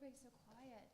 everybody's so quiet?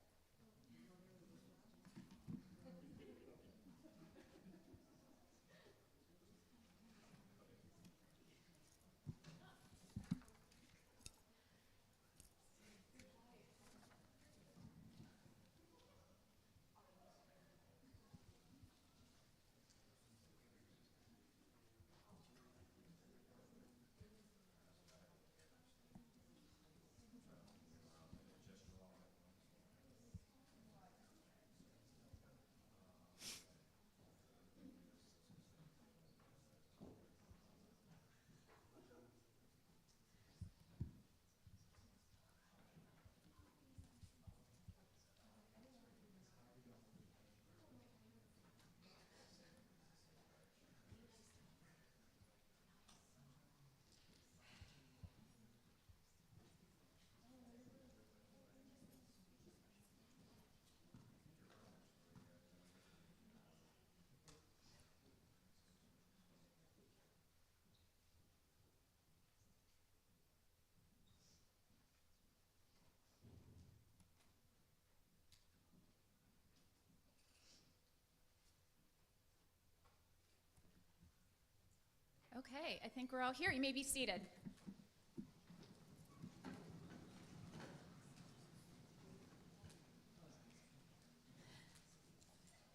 Okay, I think we're all here. You may be seated.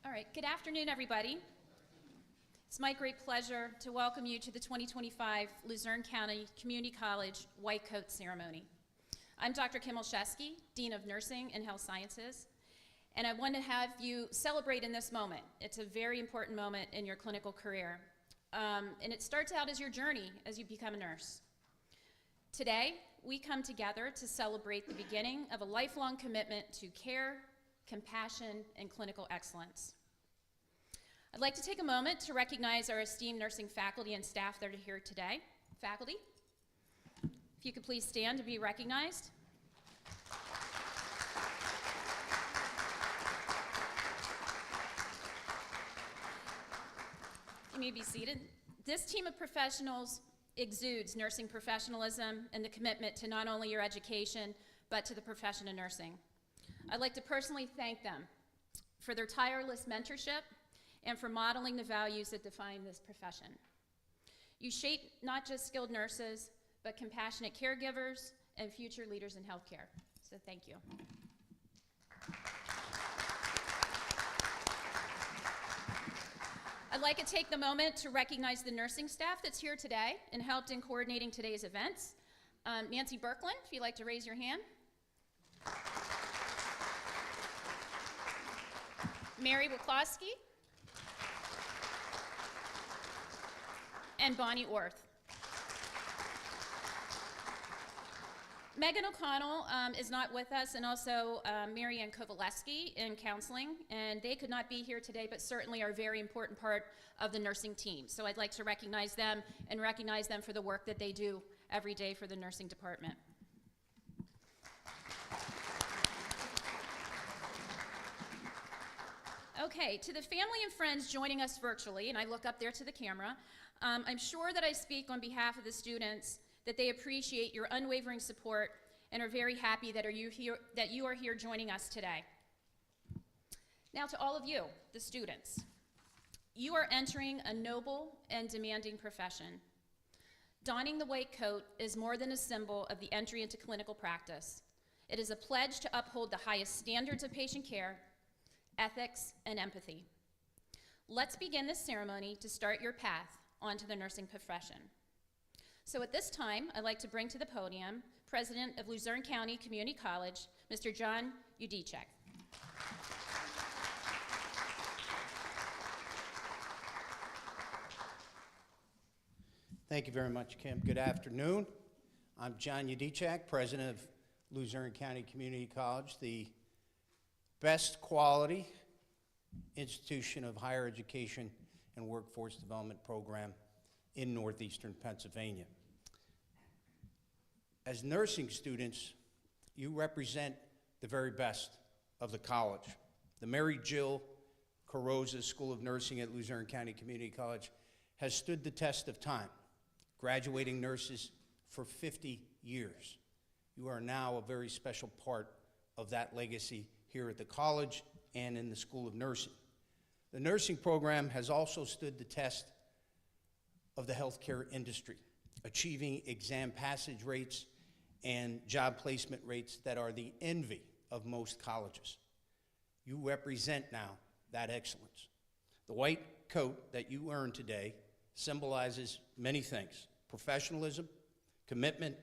All right, good afternoon, everybody. It's my great pleasure to welcome you to the 2025 Luzerne County Community College White Coat Ceremony. I'm Dr. Kim Olszewski, Dean of Nursing and Health Sciences, and I want to have you celebrate in this moment. It's a very important moment in your clinical career. And it starts out as your journey as you become a nurse. Today, we come together to celebrate the beginning of a lifelong commitment to care, compassion, and clinical excellence. I'd like to take a moment to recognize our esteemed nursing faculty and staff that are here today. Faculty, if you could please stand to be recognized. You may be seated. This team of professionals exudes nursing professionalism and the commitment to not only your education, but to the profession of nursing. I'd like to personally thank them for their tireless mentorship and for modeling the values that define this profession. You shape not just skilled nurses, but compassionate caregivers and future leaders in healthcare. So thank you. I'd like to take the moment to recognize the nursing staff that's here today and helped in coordinating today's events. Nancy Birkland, if you'd like to raise your hand. Mary Wachowski. And Bonnie Orth. Megan O'Connell is not with us, and also Mary Ann Kovaleski in counseling, and they could not be here today, but certainly are a very important part of the nursing team. So I'd like to recognize them and recognize them for the work that they do every day for the nursing department. Okay, to the family and friends joining us virtually, and I look up there to the camera, I'm sure that I speak on behalf of the students that they appreciate your unwavering support and are very happy that you are here joining us today. Now to all of you, the students. You are entering a noble and demanding profession. Donning the white coat is more than a symbol of the entry into clinical practice. It is a pledge to uphold the highest standards of patient care, ethics, and empathy. Let's begin this ceremony to start your path onto the nursing profession. So at this time, I'd like to bring to the podium President of Luzerne County Community College, Mr. John Udicek. Thank you very much, Kim. Good afternoon. I'm John Udicek, President of Luzerne County Community College, the best quality institution of higher education and workforce development program in northeastern Pennsylvania. As nursing students, you represent the very best of the college. The Mary Jill Carosa School of Nursing at Luzerne County Community College has stood the test of time, graduating nurses for 50 years. You are now a very special part of that legacy here at the college and in the School of Nursing. The nursing program has also stood the test of the healthcare industry, achieving exam passage rates and job placement rates that are the envy of most colleges. You represent now that excellence. The white coat that you earned today symbolizes many things: professionalism, commitment,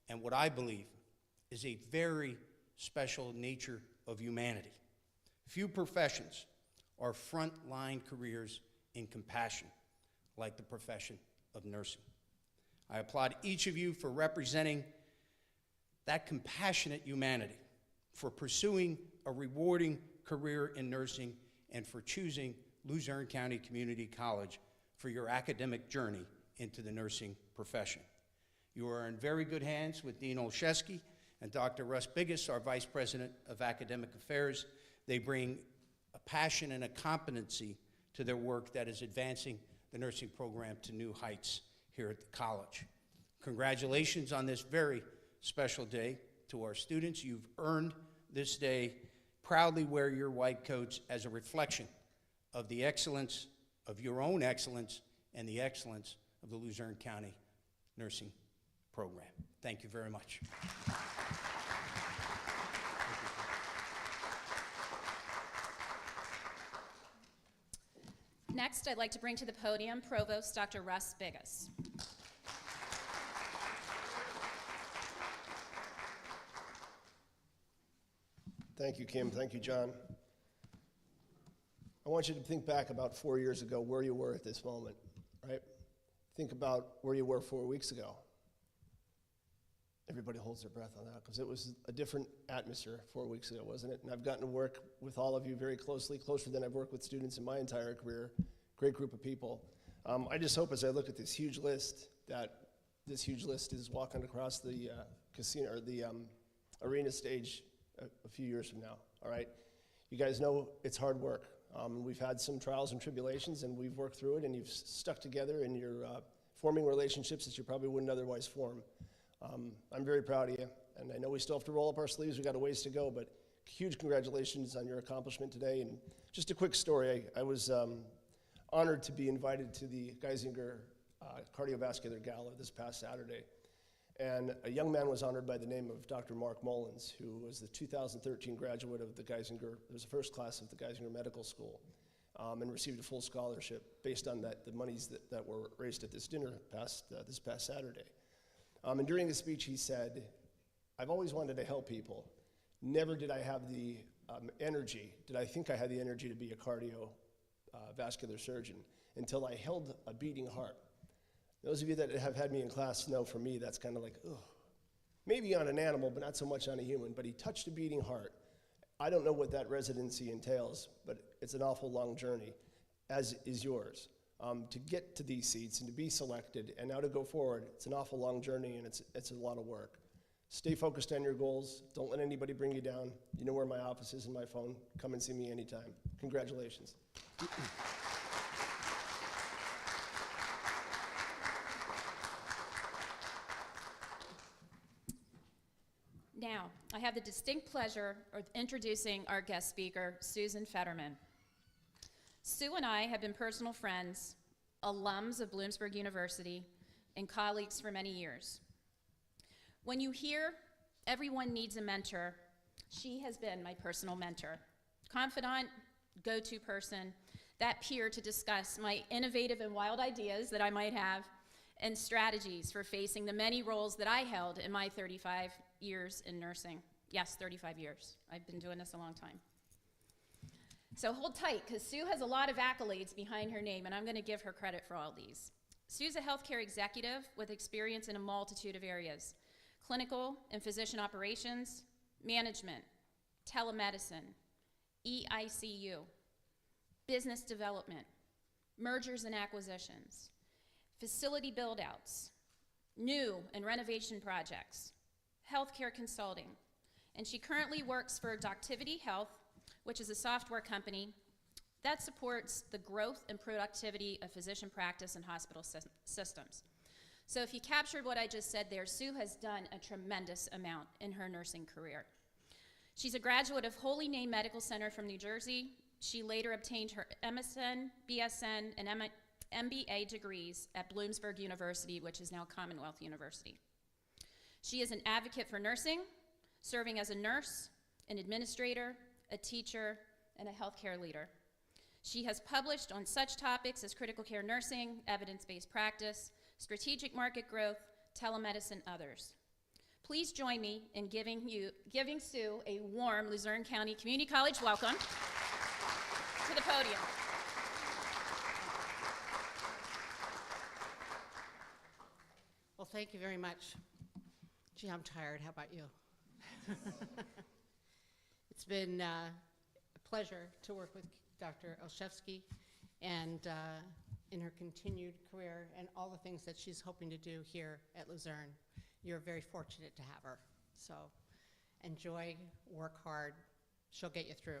and what I believe is a very special nature of humanity. Few professions are frontline careers in compassion like the profession of nursing. I applaud each of you for representing that compassionate humanity, for pursuing a rewarding career in nursing, and for choosing Luzerne County Community College for your academic journey into the nursing profession. You are in very good hands with Dean Olszewski and Dr. Russ Biggis, our Vice President of Academic Affairs. They bring a passion and a competency to their work that is advancing the nursing program to new heights here at the college. Congratulations on this very special day to our students. You've earned this day. Proudly wear your white coats as a reflection of the excellence of your own excellence and the excellence of the Luzerne County Nursing Program. Thank you very much. Next, I'd like to bring to the podium Provost Dr. Russ Biggis. Thank you, Kim. Thank you, John. I want you to think back about 4 years ago where you were at this moment, right? Think about where you were 4 weeks ago. Everybody holds their breath on that because it was a different atmosphere 4 weeks ago, wasn't it? And I've gotten to work with all of you very closely, closer than I've worked with students in my entire career. Great group of people. I just hope as I look at this huge list that this huge list is walking across the casino or the arena stage a few years from now, all right? You guys know it's hard work. We've had some trials and tribulations, and we've worked through it, and you've stuck together, and you're forming relationships that you probably wouldn't otherwise form. I'm very proud of you, and I know we still have to roll up our sleeves. We've got a ways to go, but huge congratulations on your accomplishment today. And just a quick story. I was honored to be invited to the Geisinger Cardiovascular Gala this past Saturday. And a young man was honored by the name of Dr. Mark Mullins, who was the 2013 graduate of the Geisinger, it was the first class of the Geisinger Medical School, and received a full scholarship based on the monies that were raised at this dinner this past Saturday. And during the speech he said, "I've always wanted to help people. Never did I have the energy, did I think I had the energy to be a cardiovascular surgeon until I held a beating heart." Those of you that have had me in class know for me that's kind of like, ugh. Maybe on an animal, but not so much on a human. But he touched a beating heart. I don't know what that residency entails, but it's an awful long journey, as is yours. To get to these seats and to be selected and now to go forward, it's an awful long journey and it's a lot of work. Stay focused on your goals. Don't let anybody bring you down. You know where my office is and my phone. Come and see me anytime. Congratulations. Now, I have the distinct pleasure of introducing our guest speaker, Susan Fetterman. Sue and I have been personal friends, alums of Bloomsburg University, and colleagues for many years. When you hear everyone needs a mentor, she has been my personal mentor, confidant, go-to person, that peer to discuss my innovative and wild ideas that I might have, and strategies for facing the many roles that I held in my 35 years in nursing. Yes, 35 years. I've been doing this a long time. So hold tight, because Sue has a lot of accolades behind her name, and I'm going to give her credit for all these. Sue's a healthcare executive with experience in a multitude of areas: clinical and physician operations, management, telemedicine, EICU, business development, mergers and acquisitions, facility build-outs, new and renovation projects, healthcare consulting, and she currently works for Doctivity Health, which is a software company that supports the growth and productivity of physician practice and hospital systems. So if you captured what I just said there, Sue has done a tremendous amount in her nursing career. She's a graduate of Holy Name Medical Center from New Jersey. She later obtained her MSN, BSN, and MBA degrees at Bloomsburg University, which is now Commonwealth University. She is an advocate for nursing, serving as a nurse, an administrator, a teacher, and a healthcare leader. She has published on such topics as critical care nursing, evidence-based practice, strategic market growth, telemedicine, others. Please join me in giving Sue a warm Luzerne County Community College welcome to the podium. Well, thank you very much. Gee, I'm tired. How about you? It's been a pleasure to work with Dr. Olszewski and in her continued career and all the things that she's hoping to do here at Luzerne. You're very fortunate to have her. So enjoy, work hard. She'll get you through.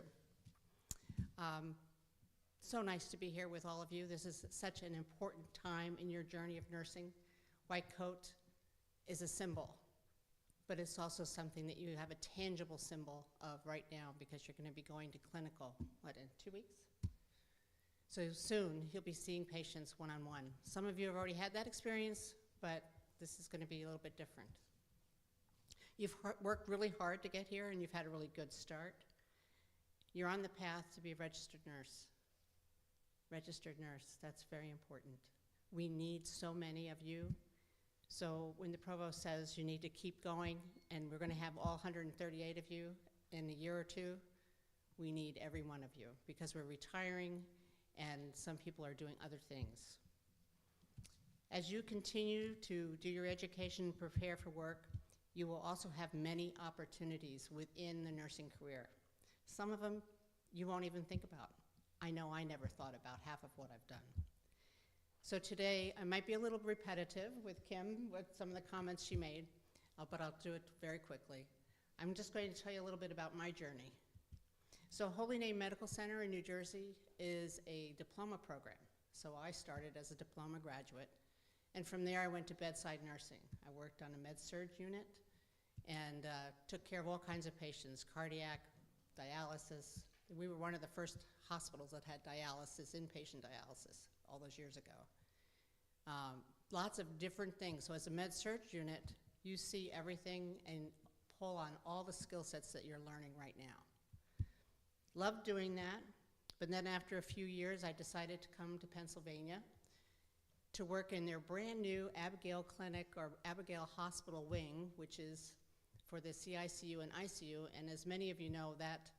So nice to be here with all of you. This is such an important time in your journey of nursing. White coat is a symbol, but it's also something that you have a tangible symbol of right now because you're going to be going to clinical, what, in 2 weeks? So soon, you'll be seeing patients one-on-one. Some of you have already had that experience, but this is going to be a little bit different. You've worked really hard to get here, and you've had a really good start. You're on the path to be a registered nurse. Registered nurse, that's very important. We need so many of you. So when the provost says you need to keep going, and we're going to have all 138 of you in a year or two, we need every one of you because we're retiring and some people are doing other things. As you continue to do your education and prepare for work, you will also have many opportunities within the nursing career. Some of them you won't even think about. I know I never thought about half of what I've done. So today, I might be a little repetitive with Kim, with some of the comments she made, but I'll do it very quickly. I'm just going to tell you a little bit about my journey. So Holy Name Medical Center in New Jersey is a diploma program. So I started as a diploma graduate, and from there I went to bedside nursing. I worked on a med-surg unit and took care of all kinds of patients, cardiac, dialysis. We were one of the first hospitals that had dialysis, inpatient dialysis, all those years ago. Lots of different things. So as a med-surg unit, you see everything and pull on all the skill sets that you're learning right now. Loved doing that, but then after a few years, I decided to come to Pennsylvania to work in their brand new Abigail Clinic or Abigail Hospital wing, which is for the CICU and ICU, and as many of you know, that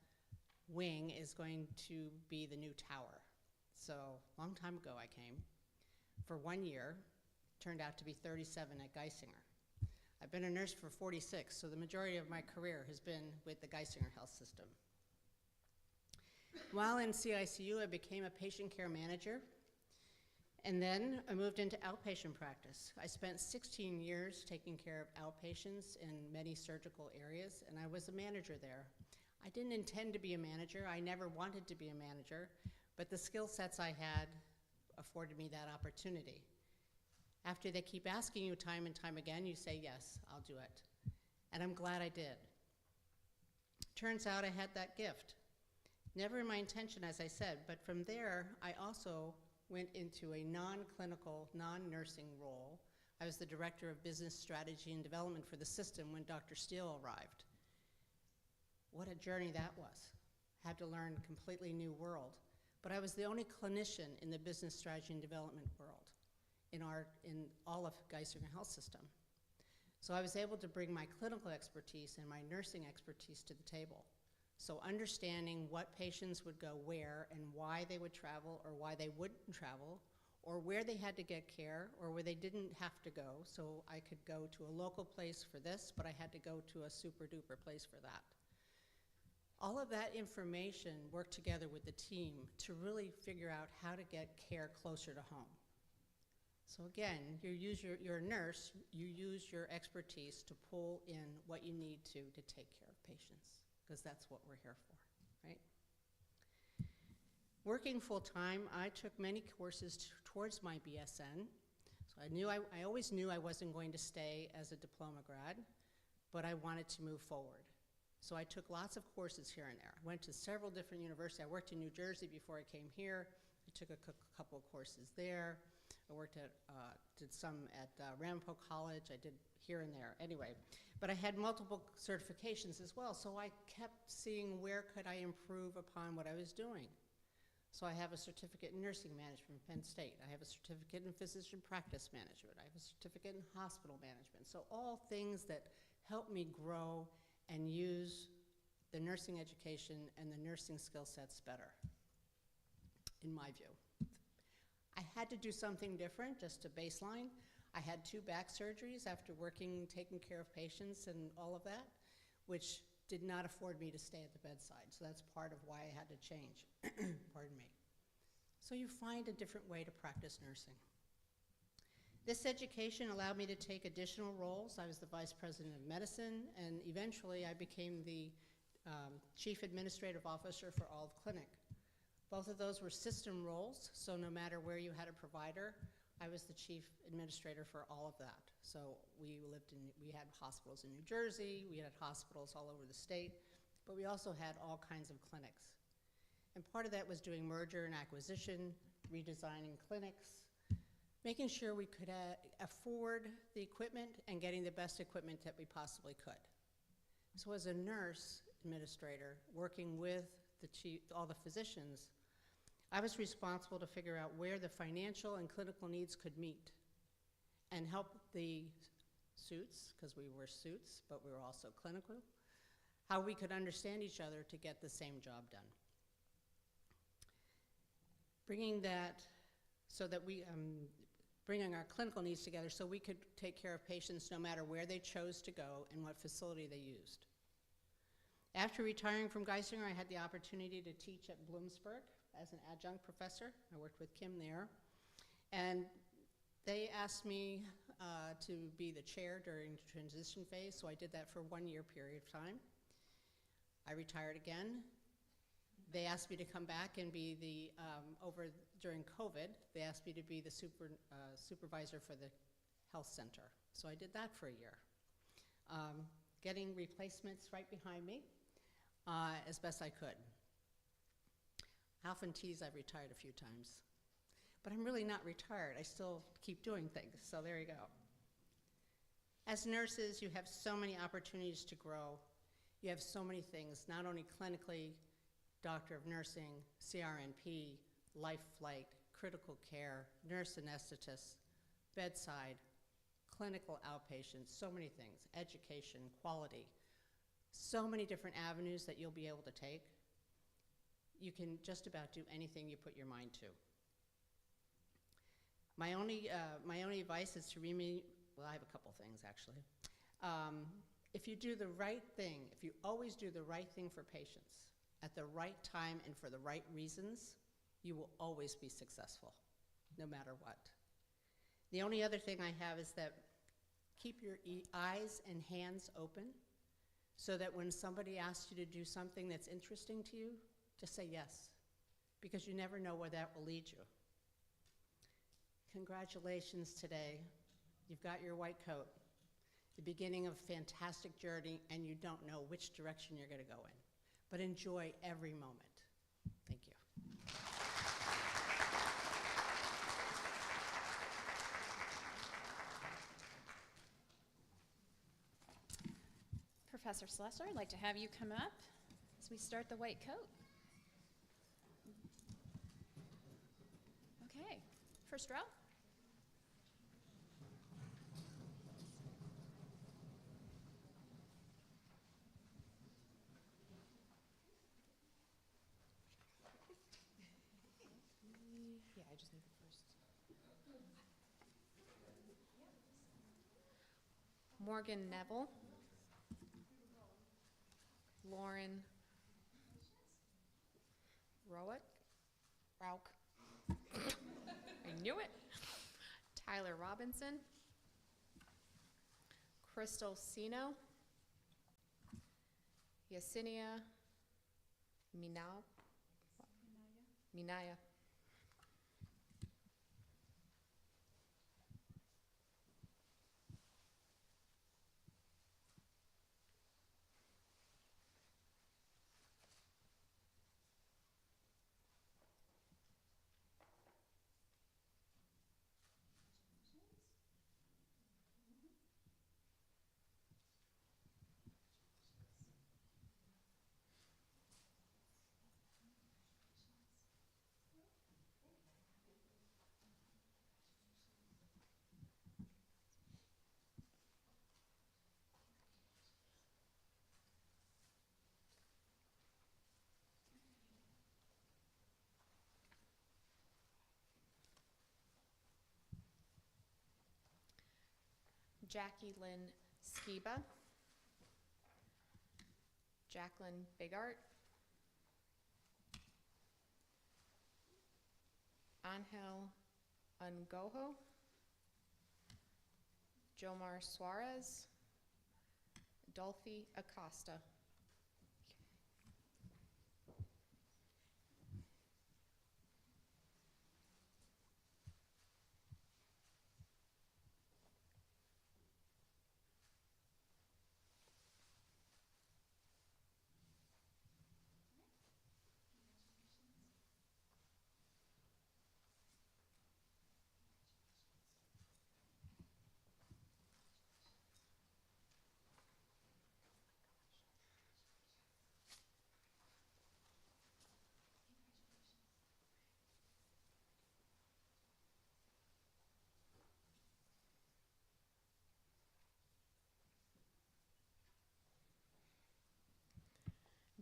wing is going to be the new tower. So a long time ago I came for 1 year, turned out to be 37 at Geisinger. I've been a nurse for 46, so the majority of my career has been with the Geisinger Health System. While in CICU, I became a patient care manager, and then I moved into outpatient practice. I spent 16 years taking care of outpatients in many surgical areas, and I was a manager there. I didn't intend to be a manager. I never wanted to be a manager, but the skill sets I had afforded me that opportunity. After they keep asking you time and time again, you say, yes, I'll do it. And I'm glad I did. Turns out I had that gift. Never in my intention, as I said, but from there, I also went into a non-clinical, non-nursing role. I was the Director of Business Strategy and Development for the system when Dr. Steele arrived. What a journey that was. Had to learn a completely new world. But I was the only clinician in the business strategy and development world in all of Geisinger Health System. So I was able to bring my clinical expertise and my nursing expertise to the table. So understanding what patients would go where and why they would travel or why they wouldn't travel, or where they had to get care or where they didn't have to go. So I could go to a local place for this, but I had to go to a super duper place for that. All of that information worked together with the team to really figure out how to get care closer to home. So again, you're a nurse, you use your expertise to pull in what you need to take care of patients, because that's what we're here for, right? Working full-time, I took many courses towards my BSN. So I always knew I wasn't going to stay as a diploma grad, but I wanted to move forward. So I took lots of courses here and there. I went to several different universities. I worked in New Jersey before I came here. I took a couple of courses there. I worked at, did some at Ramapo College. I did here and there. Anyway, but I had multiple certifications as well, so I kept seeing where could I improve upon what I was doing. So I have a certificate in nursing management from Penn State. I have a certificate in physician practice management. I have a certificate in hospital management. So all things that help me grow and use the nursing education and the nursing skill sets better, in my view. I had to do something different, just to baseline. I had 2 back surgeries after working, taking care of patients and all of that, which did not afford me to stay at the bedside. So that's part of why I had to change, pardon me. So you find a different way to practice nursing. This education allowed me to take additional roles. I was the vice president of medicine, and eventually I became the chief administrative officer for all of clinic. Both of those were system roles, so no matter where you had a provider, I was the chief administrator for all of that. So we had hospitals in New Jersey, we had hospitals all over the state, but we also had all kinds of clinics. And part of that was doing merger and acquisition, redesigning clinics, making sure we could afford the equipment and getting the best equipment that we possibly could. So as a nurse administrator, working with all the physicians, I was responsible to figure out where the financial and clinical needs could meet and help the suits, because we were suits, but we were also clinical, how we could understand each other to get the same job done. Bringing that so that bringing our clinical needs together so we could take care of patients no matter where they chose to go and what facility they used. After retiring from Geisinger, I had the opportunity to teach at Bloomsburg as an adjunct professor. I worked with Kim there. And they asked me to be the chair during the transition phase, so I did that for a 1-year period of time. I retired again. They asked me to come back and be the, during COVID, they asked me to be the supervisor for the health center. So I did that for a year. Getting replacements right behind me as best I could. I often tease I've retired a few times, but I'm really not retired. I still keep doing things, so there you go. As nurses, you have so many opportunities to grow. You have so many things, not only clinically, doctor of nursing, CRNP, life flight, critical care, nurse anesthetist, bedside, clinical outpatients, so many things, education, quality, so many different avenues that you'll be able to take. You can just about do anything you put your mind to. My only advice is to well, I have a couple things actually. If you do the right thing, if you always do the right thing for patients at the right time and for the right reasons, you will always be successful, no matter what. The only other thing I have is that keep your eyes and hands open so that when somebody asks you to do something that's interesting to you, just say yes, because you never know where that will lead you. Congratulations today. You've got your white coat, the beginning of a fantastic journey, and you don't know which direction you're going to go in. But enjoy every moment. Thank you. Professor Slessor, I'd like to have you come up as we start the white coat. Okay, first row. Yeah, I just need the first. Morgan Neville. Lauren Rauch. I knew it. Tyler Robinson. Crystal Sino. Yesenia Minaya. Jackie Lynn Skiba, Jacqueline Bigart, Angel Ungojo, Jomar Suarez, Dolphy Acosta.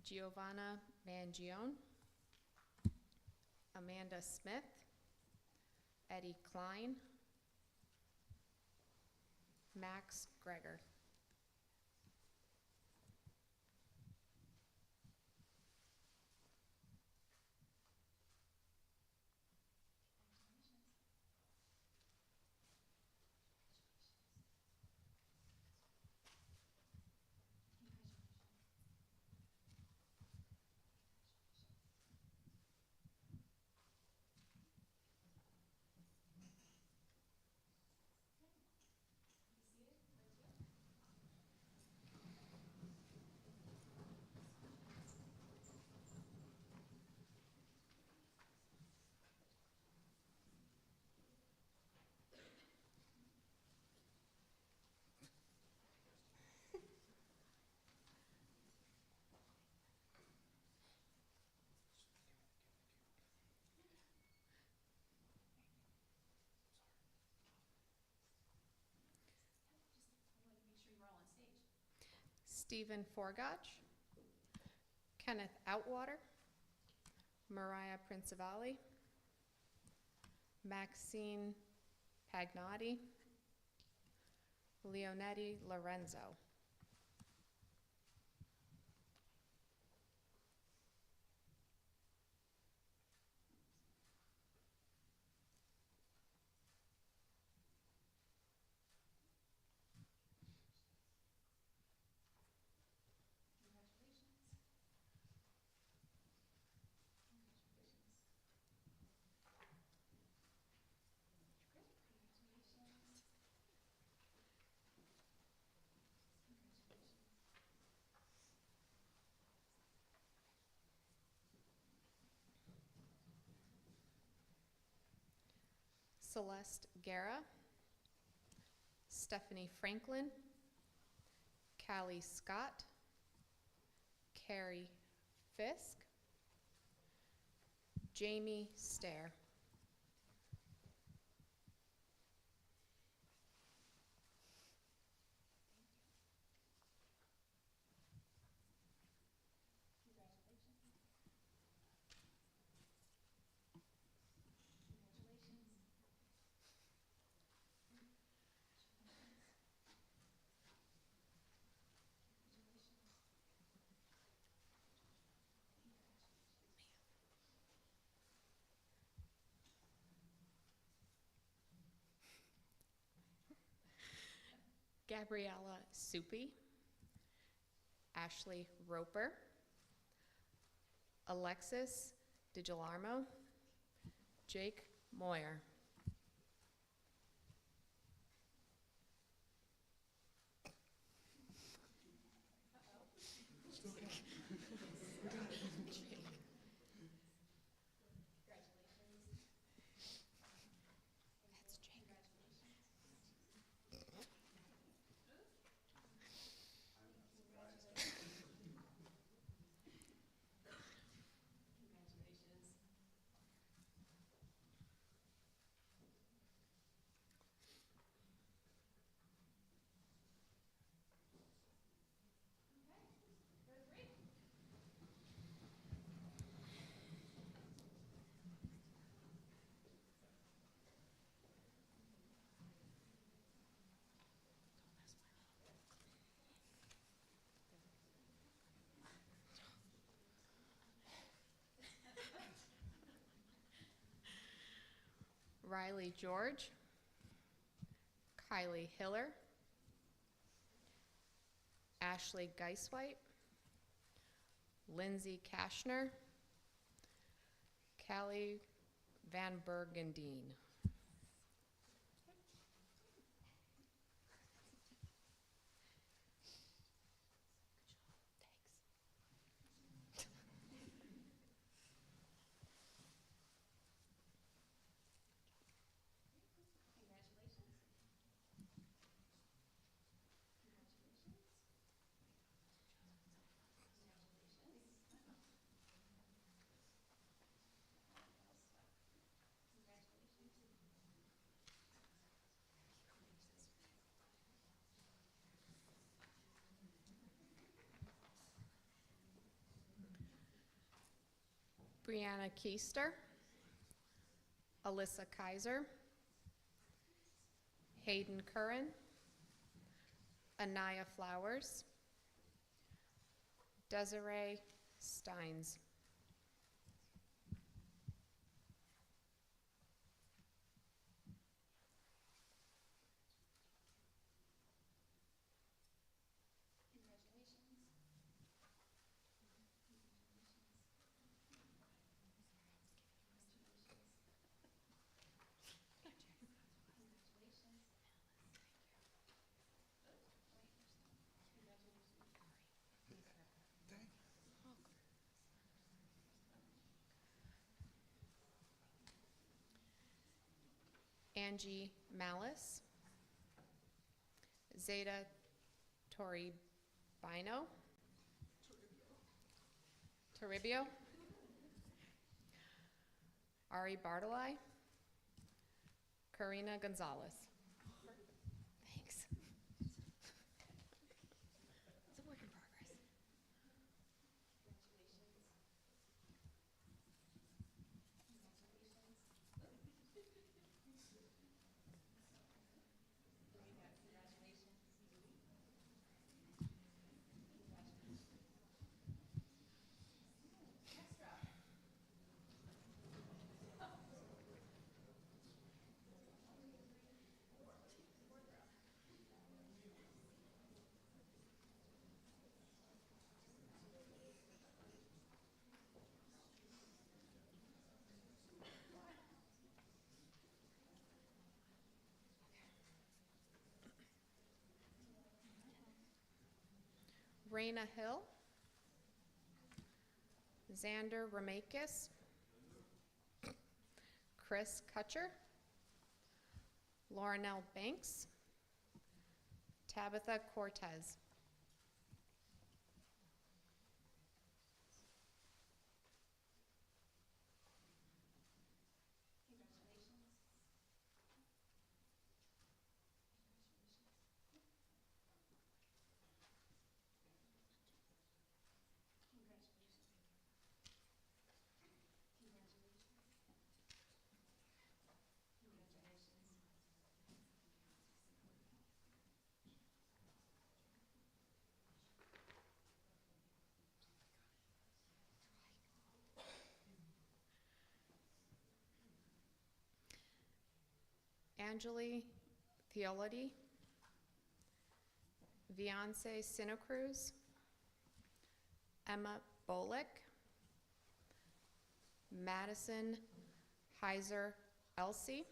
Giovanna Mangione, Amanda Smith, Eddie Klein, Max Greger. Stephen Forgach, Kenneth Outwater, Mariah Principali, Maxine Pagnotti, Leonetti Lorenzo. Celeste Guerra, Stephanie Franklin, Callie Scott, Carrie Fisk, Jamie Stair. Gabriella Soupy, Ashley Roper, Alexis DiGilarmo, Jake Moyer. That's Jake. Riley George, Kylie Hiller, Ashley Geiswhite, Lindsay Kashner, Callie Van Bergendine. Brianna Keister, Alyssa Kaiser, Hayden Curran, Anaya Flowers, Desiree Steins. Angie Malice, Zeta Toribio, Ari Bartolai, Karina Gonzalez. Thanks. It's a work in progress. Raina Hill, Xander Ramakis, Chris Kutcher, Laurenelle Banks, Tabitha Cortez. Angeli Theolody, Viance Sinocruz, Emma Bolick, Madison Heiser Elsie,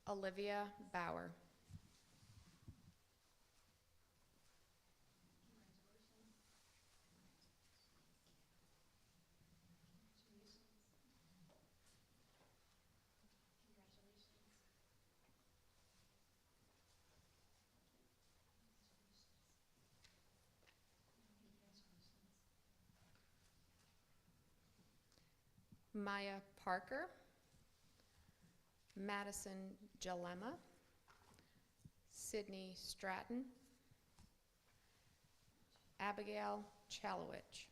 Olivia Bauer. Maya Parker, Madison Jalema, Sydney Stratton, Abigail Chalowich.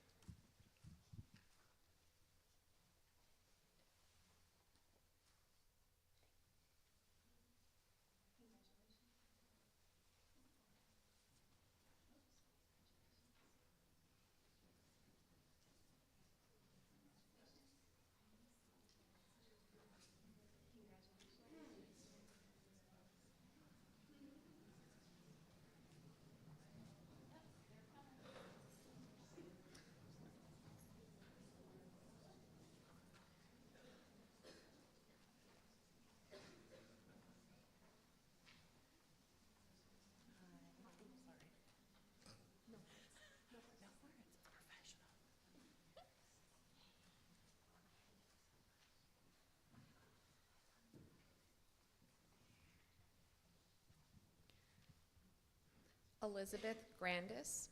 Elizabeth Grandis,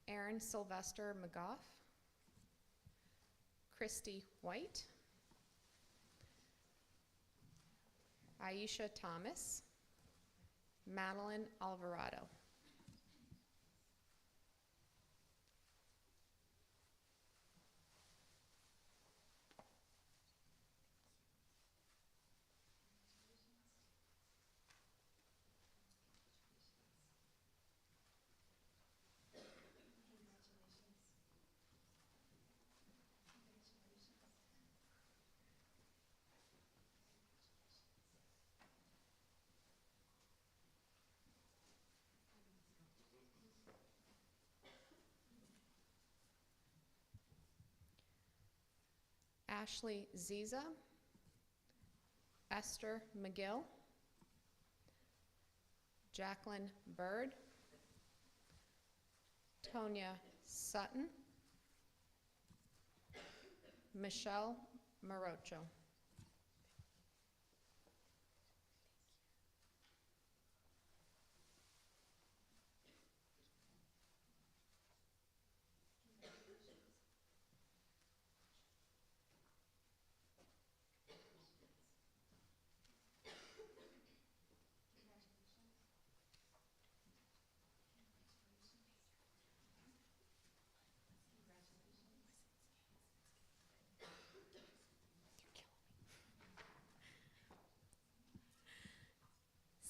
Aaron Sylvester McGough, Christy White, Aisha Thomas, Madeline Alvarado. Ashley Ziza, Esther McGill, Jacqueline Bird, Tonya Sutton, Michelle Morocho.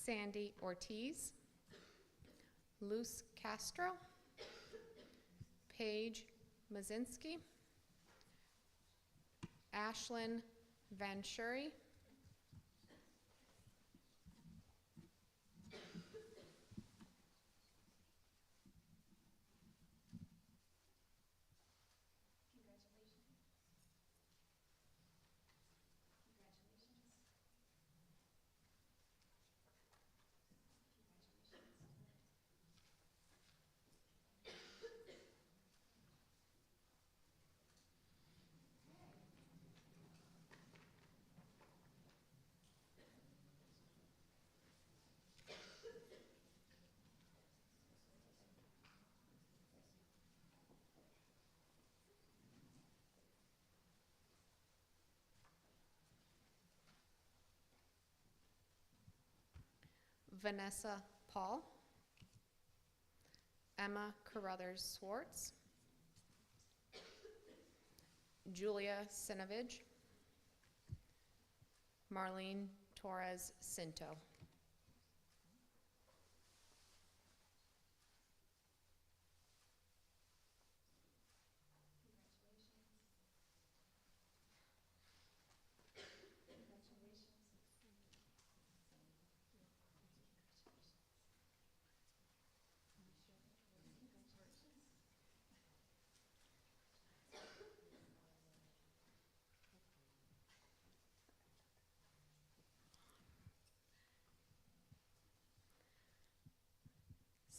Sandy Ortiz, Luz Castro, Paige Mazinski, Ashlyn Van Shuri, Vanessa Paul, Emma Carruthers Swartz, Julia Sinovich, Marlene Torres Cinto.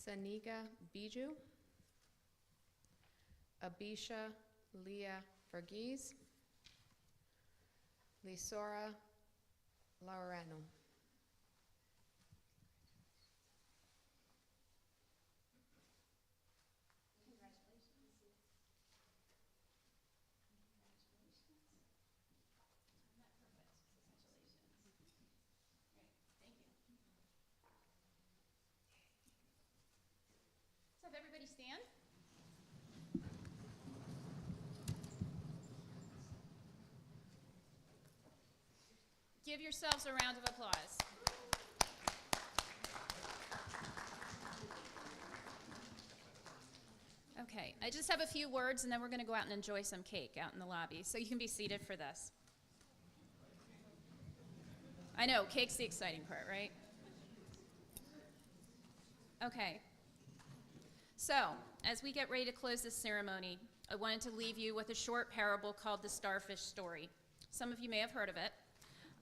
Saniga Biju, Abisha Leah Verghese, Lisora Laurano. Let's have everybody stand. Give yourselves a round of applause. Okay, I just have a few words and then we're going to go out and enjoy some cake out in the lobby. So you can be seated for this. I know, cake's the exciting part, right? Okay. So, as we get ready to close this ceremony, I wanted to leave you with a short parable called the Starfish Story. Some of you may have heard of it,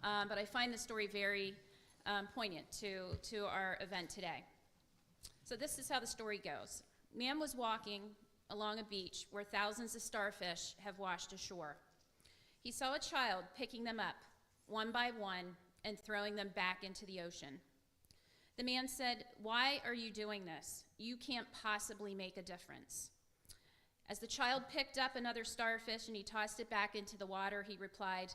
but I find the story very poignant to our event today. So this is how the story goes. Man was walking along a beach where thousands of starfish have washed ashore. He saw a child picking them up one by one and throwing them back into the ocean. The man said, "Why are you doing this? You can't possibly make a difference." As the child picked up another starfish and he tossed it back into the water, he replied,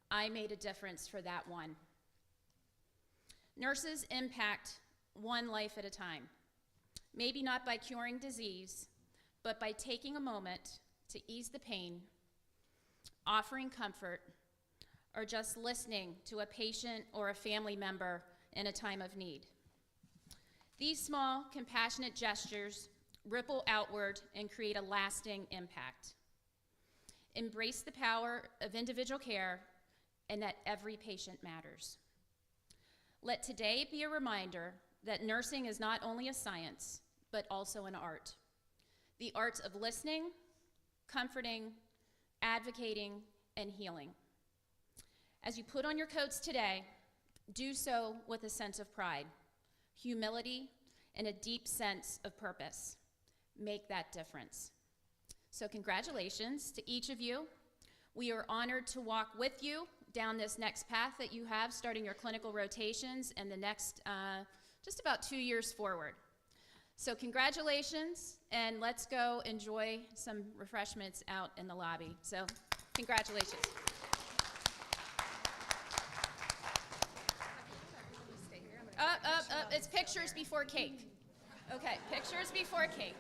"I made a difference for that one." Nurses impact one life at a time, maybe not by curing disease, but by taking a moment to ease the pain, offering comfort, or just listening to a patient or a family member in a time of need. These small, compassionate gestures ripple outward and create a lasting impact. Embrace the power of individual care and that every patient matters. Let today be a reminder that nursing is not only a science, but also an art. The arts of listening, comforting, advocating, and healing. As you put on your coats today, do so with a sense of pride, humility, and a deep sense of purpose. Make that difference. So congratulations to each of you. We are honored to walk with you down this next path that you have, starting your clinical rotations and the next just about 2 years forward. So congratulations, and let's go enjoy some refreshments out in the lobby. So congratulations. It's pictures before cake. Okay, pictures before cake.